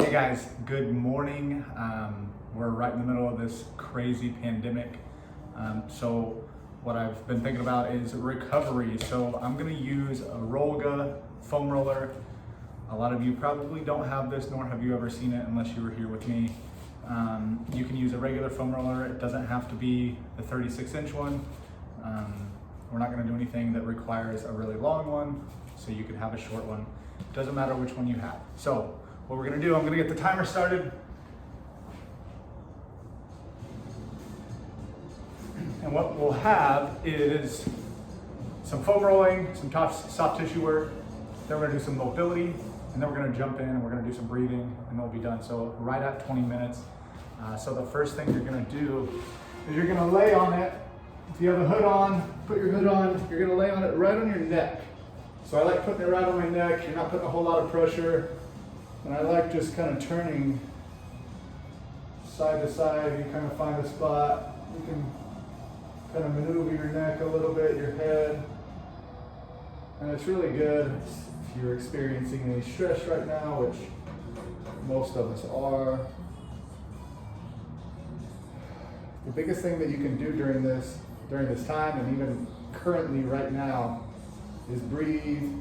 Hey guys, good morning. We're right in the middle of this crazy pandemic. So what I've been thinking about is recovery. So I'm gonna use a Rollga foam roller. A lot of you probably don't have this, nor have you ever seen it unless you were here with me. You can use a regular foam roller. It doesn't have to be the 36-inch one. We're not gonna do anything that requires a really long one, so you could have a short one. Doesn't matter which one you have. So what we're gonna do, I'm gonna get the timer started. And what we'll have is some foam rolling, some soft tissue work, then we're gonna do some mobility, and then we're gonna jump in and we're gonna do some breathing, and we'll be done. So right at 20 minutes. So the first thing you're gonna do is you're gonna lay on it. If you have a hood on, put your hood on, you're gonna lay on it right on your neck. So I like putting it right on my neck. You're not putting a whole lot of pressure. And I like just kind of turning side to side. You kind of find a spot. You can kind of maneuver your neck a little bit, your head. And it's really good if you're experiencing any stress right now, which most of us are. The biggest thing that you can do during this time, and even currently right now, is breathe.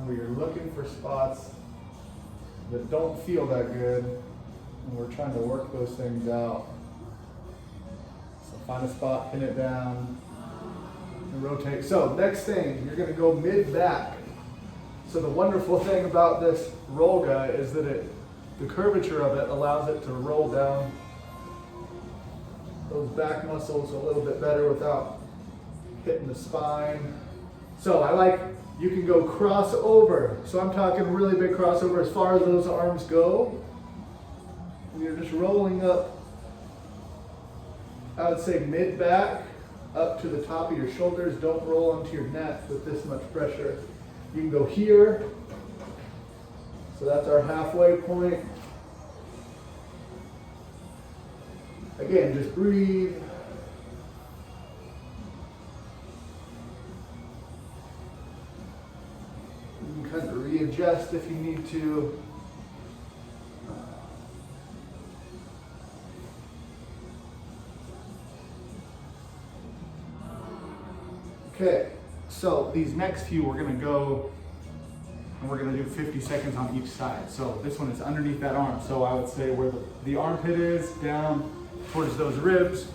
Where you're looking for spots that don't feel that good, and we're trying to work those things out. So find a spot, pin it down, and rotate. So next thing, you're gonna go mid-back. So the wonderful thing about this Rollga is that the curvature of it allows it to roll down those back muscles a little bit better without hitting the spine. So you can go crossover. So I'm talking really big crossover as far as those arms go. And you're just rolling up, I would say mid-back, up to the top of your shoulders. Don't roll onto your neck with this much pressure. You can go here. So that's our halfway point. Again, just breathe. You can kind of readjust if you need to. Okay, so these next few we're gonna go and we're gonna do 50 seconds on each side. So this one is underneath that arm. So I would say where the armpit is, down towards those ribs.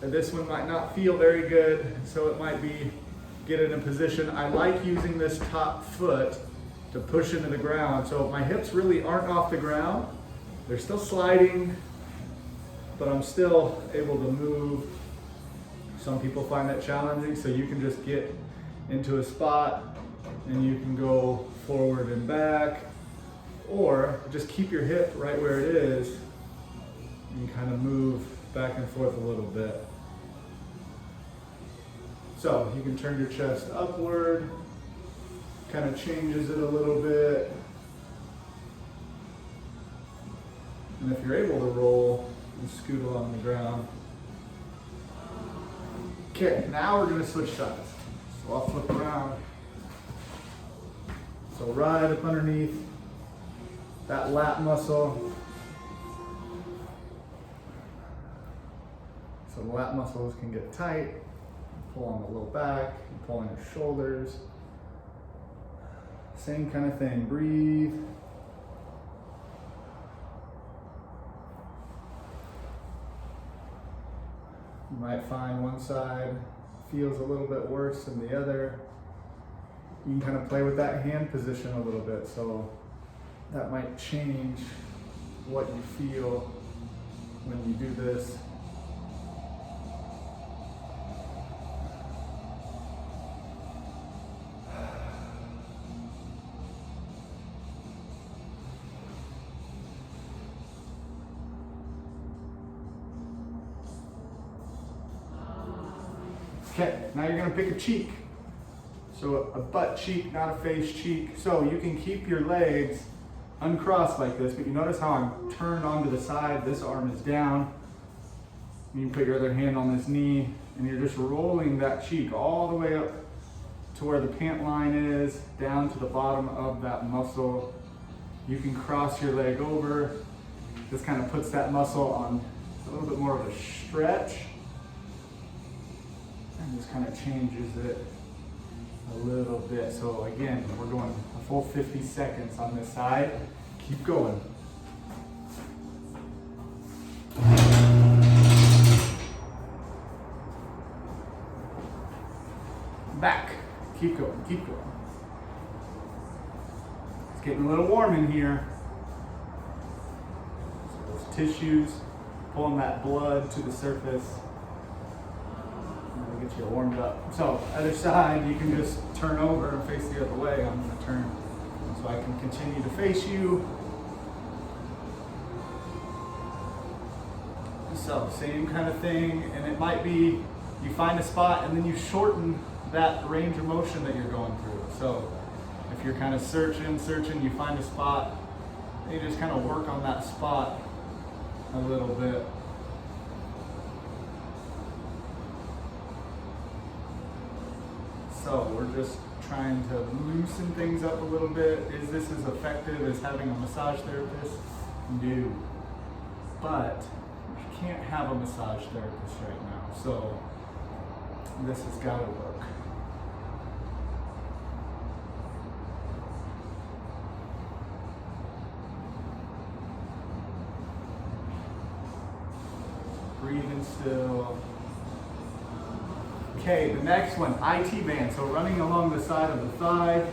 And this one might not feel very good, so it might be get in a position. I like using this top foot to push into the ground. So my hips really aren't off the ground. They're still sliding, but I'm still able to move. Some people find that challenging, so you can just get into a spot and you can go forward and back, or just keep your hip right where it is and kind of move back and forth a little bit. So you can turn your chest upward, kind of changes it a little bit. And if you're able to roll, you scoot along the ground. Okay, now we're gonna switch sides. So I'll flip around. So right up underneath that lat muscle. So the lat muscles can get tight. Pull on the low back, pull on your shoulders. Same kind of thing, breathe. You might find one side feels a little bit worse than the other. You can kind of play with that hand position a little bit, so that might change what you feel when you do this. Okay, now you're gonna pick a cheek. So a butt cheek, not a face cheek. So you can keep your legs uncrossed like this, but you notice how I'm turned onto the side, this arm is down. You can put your other hand on this knee, and you're just rolling that cheek all the way up to where the pant line is, down to the bottom of that muscle. You can cross your leg over. This kind of puts that muscle on a little bit more of a stretch. And just kind of changes it a little bit. So again, we're going a full 50 seconds on this side. Keep going. Back. Keep going, keep going. It's getting a little warm in here. So those tissues, pulling that blood to the surface. And get you warmed up. So, other side, you can just turn over and face the other way. I'm going to turn so I can continue to face you. So, same kind of thing, and it might be you find a spot and then you shorten that range of motion that you're going through. So if you're kind of searching, you find a spot, and you just kind of work on that spot a little bit. So we're just trying to loosen things up a little bit. Is this as effective as having a massage therapist? No. But you can't have a massage therapist right now. So this has got to work. Breathing still. Okay, the next one, IT band. So running along the side of the thigh.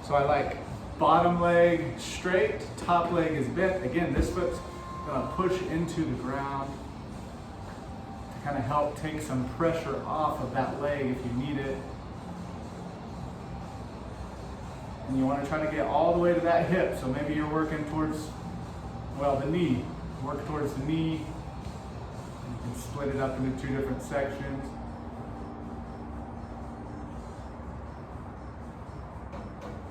So I like bottom leg straight, top leg is bent. Again, this foot's gonna push into the ground to kind of help take some pressure off of that leg if you need it. And you want to try to get all the way to that hip. So maybe you're working towards, well, the knee. Work towards the knee. You can split it up into 2 different sections.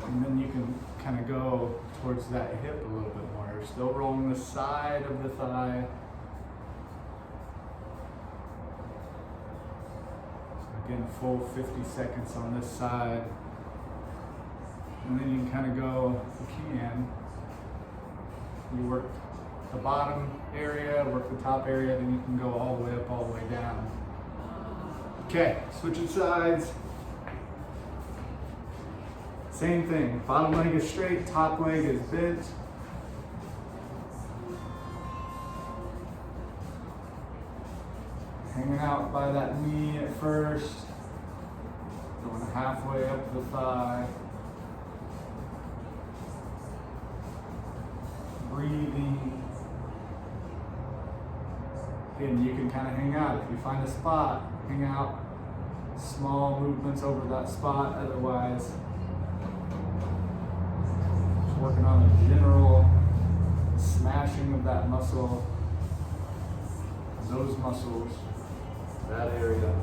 And then you can kind of go towards that hip a little bit more. You're still rolling the side of the thigh. So again, full 50 seconds on this side. And then you can kind of go, if you can, you work the bottom area, work the top area, then you can go all the way up, all the way down. Okay, switching sides. Same thing, bottom leg is straight, top leg is bent. Hanging out by that knee at first, going halfway up the thigh. Breathing. Again, you can kind of hang out. If you find a spot, hang out. Small movements over that spot, otherwise working on the general smashing of that muscle, those muscles, that area.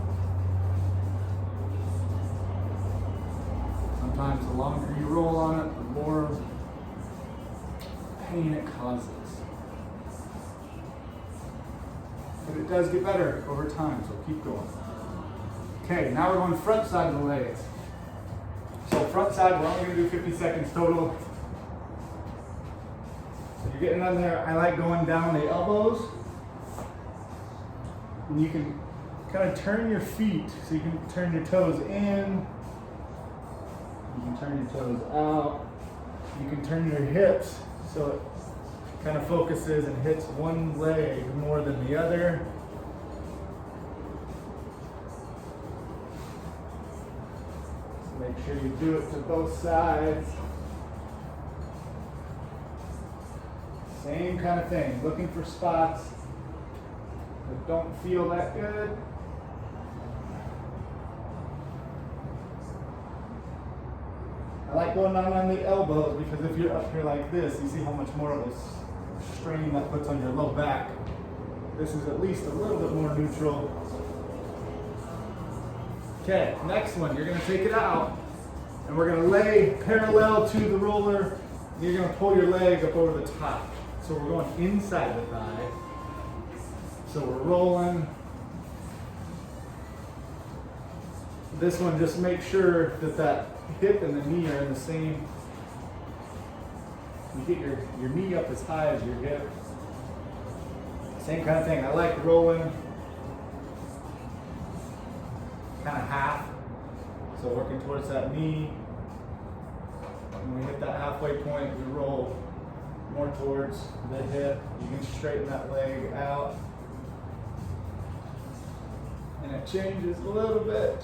Sometimes the longer you roll on it, the more pain it causes. But it does get better over time, so keep going. Okay, now we're going front side of the legs. So front side, we're only going to do 50 seconds total. You're getting on there. I like going down the elbows. And you can kind of turn your feet. So you can turn your toes in. You can turn your toes out. You can turn your hips so it kind of focuses and hits one leg more than the other. So make sure you do it to both sides. Same kind of thing, looking for spots that don't feel that good. I like going down on the elbows because if you're up here like this, you see how much more of a strain that puts on your low back. This is at least a little bit more neutral. Okay, next one, you're gonna take it out and we're gonna lay parallel to the roller. And you're gonna pull your leg up over the top. So we're going inside the thigh. So we're rolling This one, just make sure that that hip and the knee are in the same. You get your knee up as high as your hip. Same kind of thing. I like rolling kind of half. So working towards that knee. When we hit that halfway point, we roll more towards the hip. You can straighten that leg out. And it changes a little bit.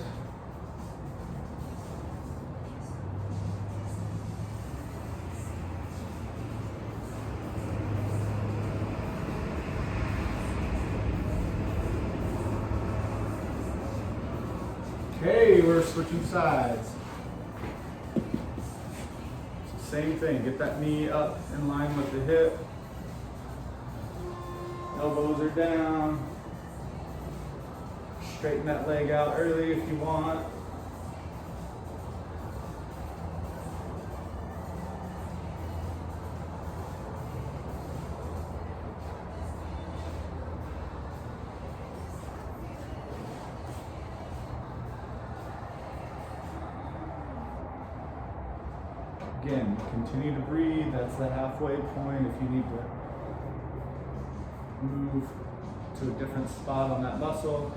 Okay, we're switching sides. So same thing, get that knee up in line with the hip. Elbows are down. Straighten that leg out early if you want. Again, continue to breathe. That's the halfway point. If you need to move to a different spot on that muscle.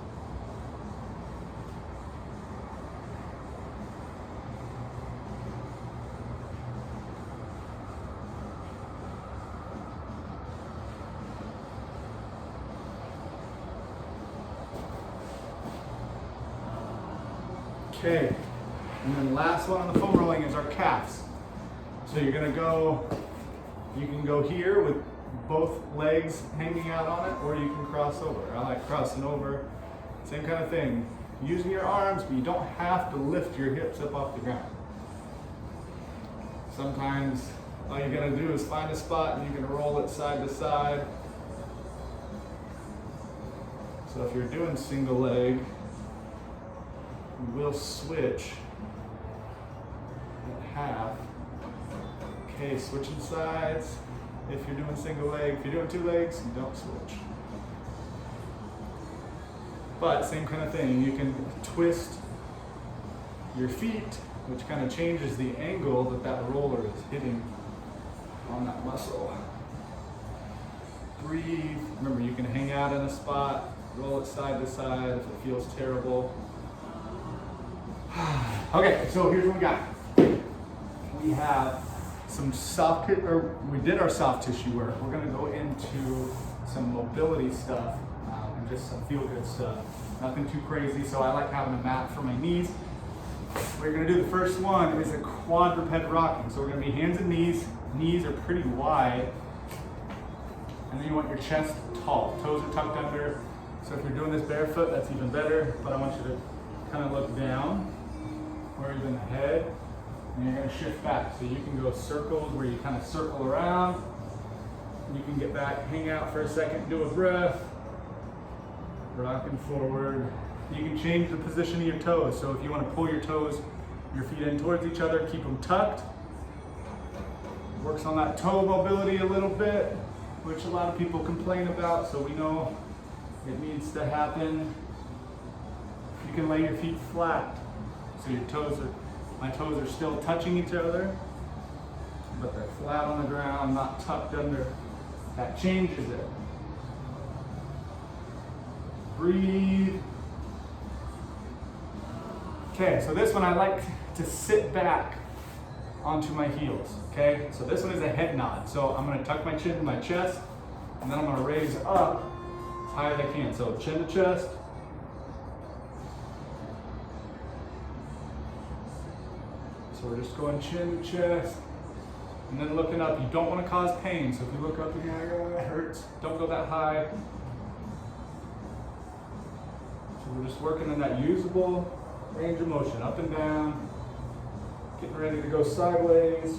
Okay, and then the last one on the foam rolling is our calves. So you're gonna go, you can go here with both legs hanging out on it, or you can cross over. I like crossing over. Same kind of thing. Using your arms, but you don't have to lift your hips up off the ground. Sometimes all you're gonna do is find a spot and you can roll it side to side. So if you're doing single leg, we'll switch at half. Okay, switching sides. If you're doing single leg, if you're doing two legs, don't switch. But same kind of thing, you can twist your feet, which kind of changes the angle that that roller is hitting on that muscle. Breathe. Remember, you can hang out in a spot, roll it side to side if it feels terrible. Okay, so here's what we got. We have some we did our soft tissue work. We're gonna go into some mobility stuff and just some feel-good stuff. Nothing too crazy, so I like having a mat for my knees. We're gonna do the first one is a quadruped rocking. So we're gonna be hands and knees. Knees are pretty wide. And then you want your chest tall. Toes are tucked under. So if you're doing this barefoot, that's even better. But I want you to kind of look down, or even the head. And you're gonna shift back. So you can go circles where you kind of circle around. You can get back, hang out for a second, do a breath. Rocking forward. You can change the position of your toes. So if you want to pull your toes, your feet in towards each other, keep them tucked. Works on that toe mobility a little bit, which a lot of people complain about, so we know it needs to happen. You can lay your feet flat. So my toes are still touching each other, but they're flat on the ground, not tucked under. That changes it. Breathe. Okay, so this one I like to sit back onto my heels, okay? So this one is a head nod. So I'm gonna tuck my chin to my chest, and then I'm gonna raise up as high as I can. So chin to chest. So we're just going chin to chest, and then looking up. You don't wanna cause pain, so if you look up and you're like, oh, that hurts, don't go that high. So we're just working in that usable range of motion, up and down, getting ready to go sideways.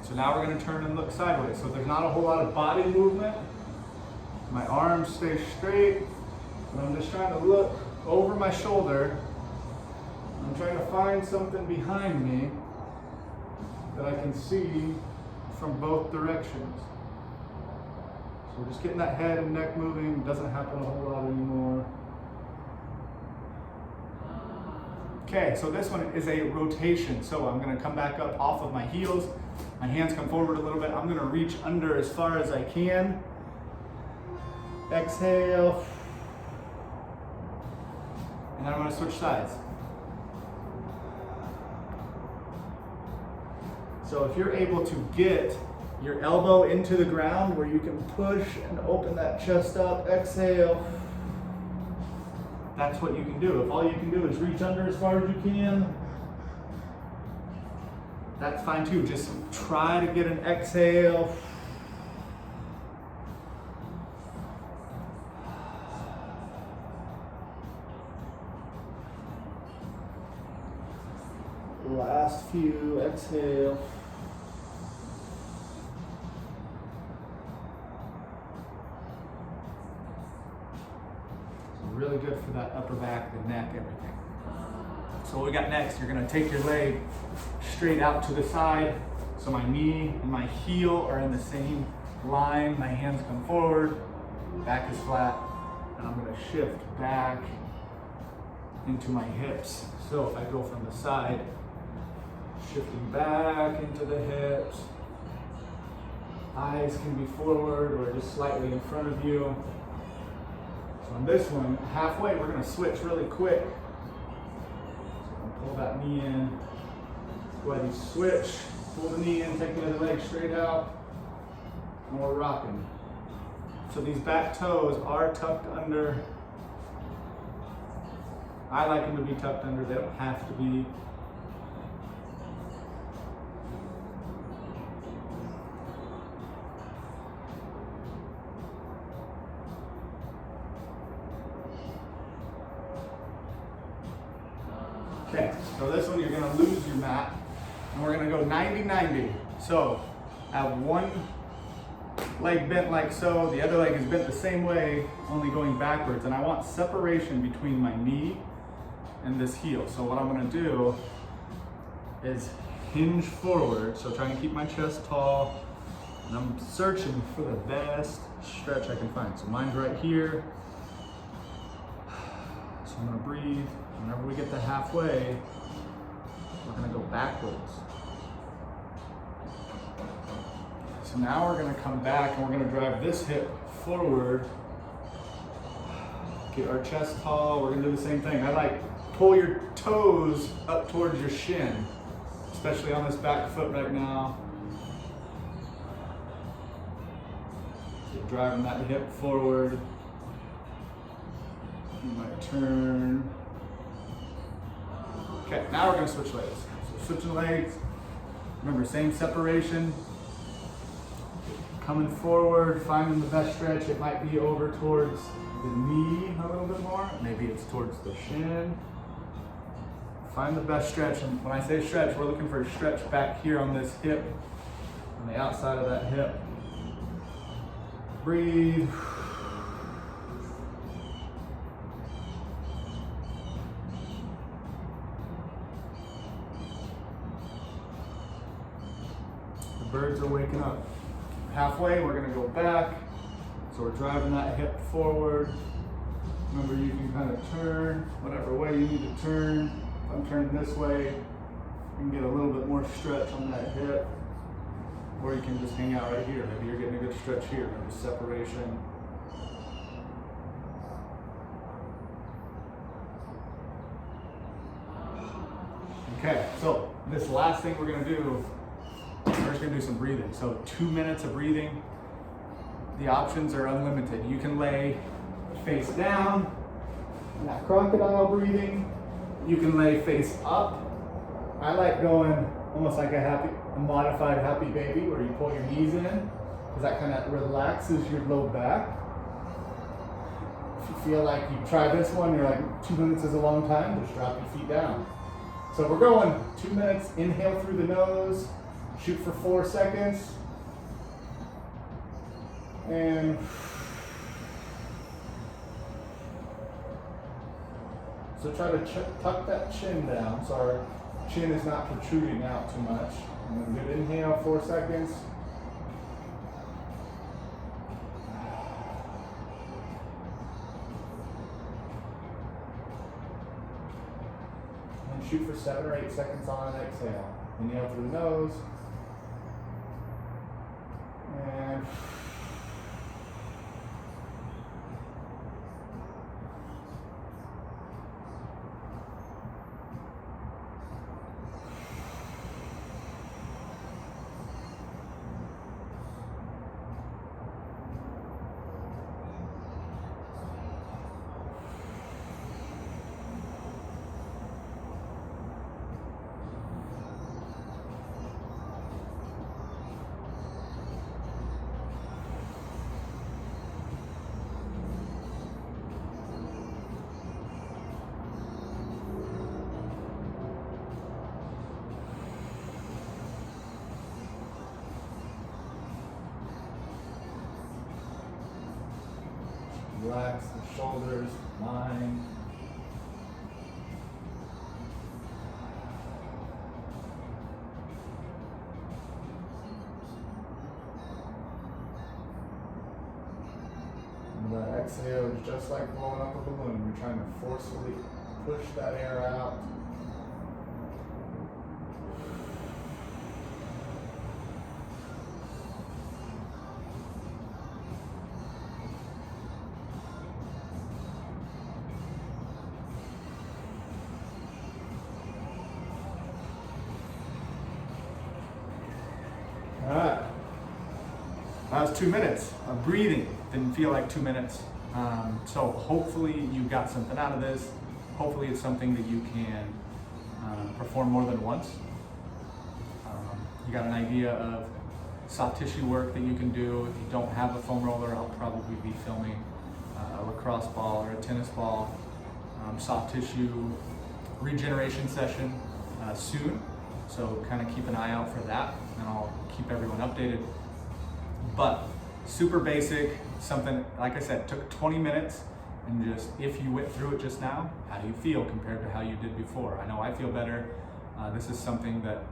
So now we're gonna turn and look sideways. So there's not a whole lot of body movement. My arms stay straight, and I'm just trying to look over my shoulder. I'm trying to find something behind me that I can see from both directions. So we're just getting that head and neck moving. Doesn't happen a whole lot anymore. Okay, so this one is a rotation. So I'm gonna come back up off of my heels. My hands come forward a little bit. I'm gonna reach under as far as I can. Exhale. And then I'm gonna switch sides. So if you're able to get your elbow into the ground where you can push and open that chest up, exhale. That's what you can do. If all you can do is reach under as far as you can, that's fine too. Just try to get an exhale. Last few, exhale. Really good for that upper back, the neck, everything. So what we got next, you're gonna take your leg straight out to the side. So my knee and my heel are in the same line. My hands come forward, back is flat, and I'm gonna shift back into my hips. So if I go from the side, shifting back into the hips, eyes can be forward or just slightly in front of you. So on this one, halfway, we're gonna switch really quick. So I'm gonna pull that knee in. Go ahead and switch. Pull the knee in, take the other leg straight out. And we're rocking. So these back toes are tucked under. I like them to be tucked under. They don't have to be. Okay, so this one you're gonna lose your mat, and we're gonna go 90-90. So have one leg bent like so, the other leg is bent the same way, only going backwards, and I want separation between my knee and this heel. So what I'm gonna do is hinge forward, so trying to keep my chest tall, and I'm searching for the best stretch I can find. So mine's right here. So I'm gonna breathe. Whenever we get to halfway, we're gonna go backwards. So now we're gonna come back and we're gonna drive this hip forward. Get our chest tall, we're gonna do the same thing. I like pull your toes up towards your shin, especially on this back foot right now. So driving that hip forward. You might turn. Okay, now we're gonna switch legs. So switching legs, remember same separation. Coming forward, finding the best stretch. It might be over towards the knee a little bit more. Maybe it's towards the shin. Find the best stretch. And when I say stretch, we're looking for a stretch back here on this hip, on the outside of that hip. Breathe. Birds are waking up. Halfway, we're gonna go back. So we're driving that hip forward. Remember, you can kind of turn whatever way you need to turn. If I'm turning this way, you can get a little bit more stretch on that hip. Or you can just hang out right here. Maybe you're getting a good stretch here. Remember, separation. Okay, so this last thing we're gonna do, we're just gonna do some breathing. So 2 minutes of breathing. The options are unlimited. You can lay face down, in that crocodile breathing. You can lay face up. I like going almost like a modified happy baby, where you pull your knees in, because that kind of relaxes your low back. If you feel like you try this one, you're like 2 minutes is a long time, just drop your feet down. So we're going 2 minutes, inhale through the nose, shoot for 4 seconds, and so try to tuck that chin down so our chin is not protruding out too much. And then good inhale, 4 seconds. And shoot for 7 or 8 seconds on an exhale. Inhale through the nose. And relax the shoulders, mind. And that exhale is just like blowing up a balloon. You're trying to forcefully push that air out. All right. That was 2 minutes of breathing. Didn't feel like 2 minutes. So hopefully you got something out of this. Hopefully it's something that you can perform more than once. You got an idea of soft tissue work that you can do. If you don't have a foam roller, I'll probably be filming a lacrosse ball or a tennis ball soft tissue regeneration session soon. So kind of keep an eye out for that, and I'll keep everyone updated. But super basic, something, like I said, took 20 minutes, and just, if you went through it just now, how do you feel compared to how you did before? I know I feel better. This is something that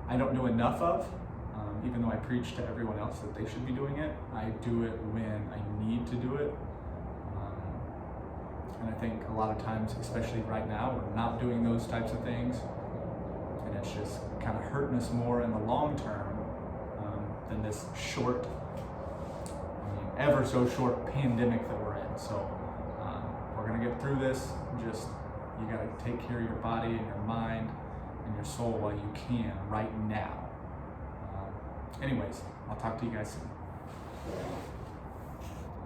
I don't do enough of, even though I preach to everyone else that they should be doing it. I do it when I need to do it. And I think a lot of times, especially right now, we're not doing those types of things. And it's just kind of hurting us more in the long term than this short, ever so short pandemic that we're in. So we're gonna get through this. Just, you gotta take care of your body and your mind and your soul while you can right now. Anyways, I'll talk to you guys soon.